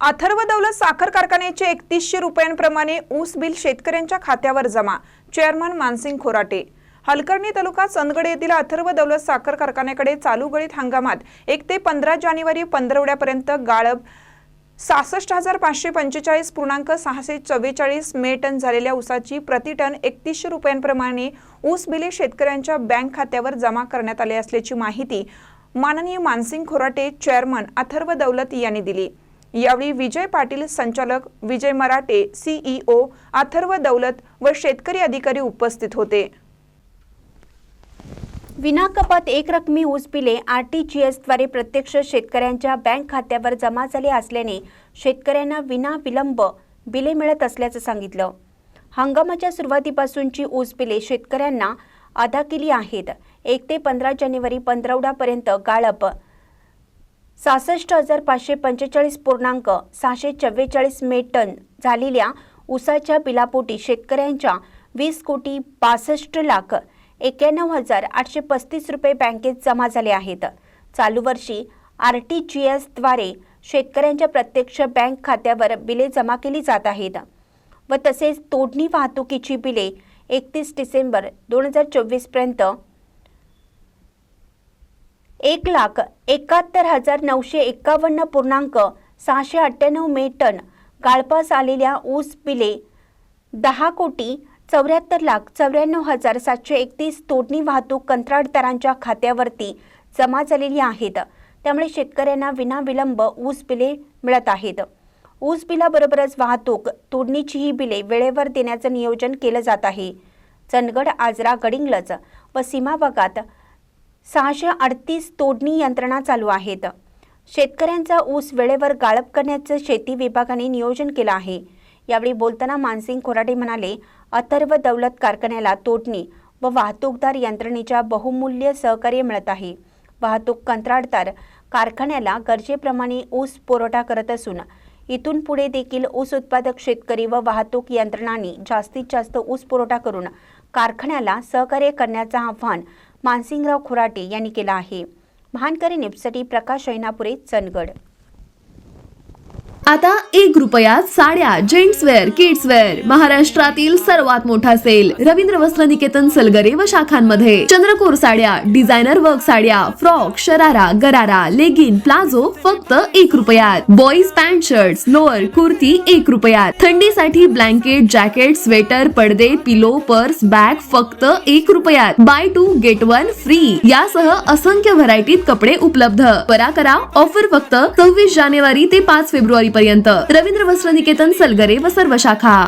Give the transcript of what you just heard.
अथर्व दौलत साखर कारखान्याचे 3100 रुपयांप्रमाणे ऊस बिल शेतकऱ्यांच्या खात्यावर जमा। चेअरमन मानसिंग खोराटे। हलकर्णी तालुका चंदगड येथील अथर्व दौलत साखर कारखान्याकडे चालू गळीत हंगामात 1 ते 15 जानेवारी पंधरवड्यापर्यंत गाळप 66,545.644 मे टन झालेल्या ऊसाची प्रति टन 3100 रुपयांप्रमाणे ऊस बिले शेतकऱ्यांच्या बँक खात्यावर जमा करण्यात आले असल्याची माहिती माननीय मानसिंग खोराटे चेअरमन अथर्व दौलत यांनी दिली। यावेळी विजय पाटील संचालक, विजय मराठे सीईओ, अथर्व दौलत व शेतकरी अधिकारी उपस्थित होते। विनाकपात एक रकमी ऊस बिले आरटीजीएस द्वारे प्रत्यक्ष शेतकऱ्यांच्या बँक खात्यावर जमा झाले असल्याने शेतकऱ्यांना विना विलंब बिले मिळत असल्याचं सांगितलं। हंगामाच्या सुरुवातीपासूनची ऊस बिले शेतकऱ्यांना अदा केली आहेत। 1 ते 15 जानेवारी पंधरवड्यापर्यंत गाळप 66,545.644 मे टन झालेल्या ऊसाच्या बिलापोटी शेतकऱ्यांच्या 20,62,91,835 रुपये बँकेत जमा झाले आहेत। चालू वर्षी आरटीजीएस द्वारे शेतकऱ्यांच्या प्रत्यक्ष बँक खात्यावर बिले जमा केली जात आहेत व तसेच तोडणी वाहतुकीची बिले 31 डिसेंबर 2024 पर्यंत 1,71,951.698 मे टन गाळपास आलेल्या ऊस बिले 10,74,94,731 तोडणी वाहतूक कंत्राटदारांच्या खात्यावरती जमा झालेली आहेत। त्यामुळे शेतकऱ्यांना विनाविलंब ऊस बिले मिळत आहेत। ऊस बिलाबरोबरच वाहतूक तोडणीचीही बिले वेळेवर देण्याचं नियोजन केलं जात आहे। चंदगड, आजरा, गडिंग्लज व सीमा भागात 638 तोडणी यंत्रणा चालू आहेत। शेतकऱ्यांचा ऊस वेळेवर गाळप करण्याचं शेती विभागाने नियोजन केलं आहे। यावेळी बोलताना मानसिंग खोराटे म्हणाले, अथर्व दौलत कारखान्याला तोडणी व वाहतूकदार यंत्रणेच्या बहुमूल्य सहकार्य मिळत आहे। वाहतूक कंत्राटदार कारखान्याला गरजेप्रमाणे ऊस पुरवठा करत असून इथून पुढे देखील ऊस उत्पादक शेतकरी व वाहतूक यंत्रणांनी जास्तीत जास्त ऊस पुरवठा करून कारखान्याला सहकार्य करण्याचं आवाहन मानसिंगराव खोराटे यांनी केलं आहे। महानकरी न्यूजसाठी प्रकाश ऐनापुरे, चंदगड। आता 1 रुपयात साड्या, जेंट्सवेअर, किड्सवेअर, महाराष्ट्रातील सर्वात मोठा सेल रवींद्र वस्त्र निकेतन सलगरे व शाखांमध्ये। चंद्रकोर साड्या, डिझायनर वर्क साड्या, फ्रॉक, शरारा, गरारा, लेगिन, प्लाझो फक्त 1 रुपयात। Boys pant, shirts, lower, kurti 1 रुपयात। थंडीसाठी ब्लँकेट, जॅकेट, स्वेटर, पडदे, पिलो, पर्स, बॅग फक्त 1 रुपयात। बाय 2 गेट 1 फ्री यासह असंख्य व्हरायटीत कपडे उपलब्ध। त्वरा करा, ऑफर फक्त 26 जानेवारी ते 5 फेब्रुवारी पर्यंत। रवींद्र वस्त्र निकेतन सलगरे व सर्व शाखा।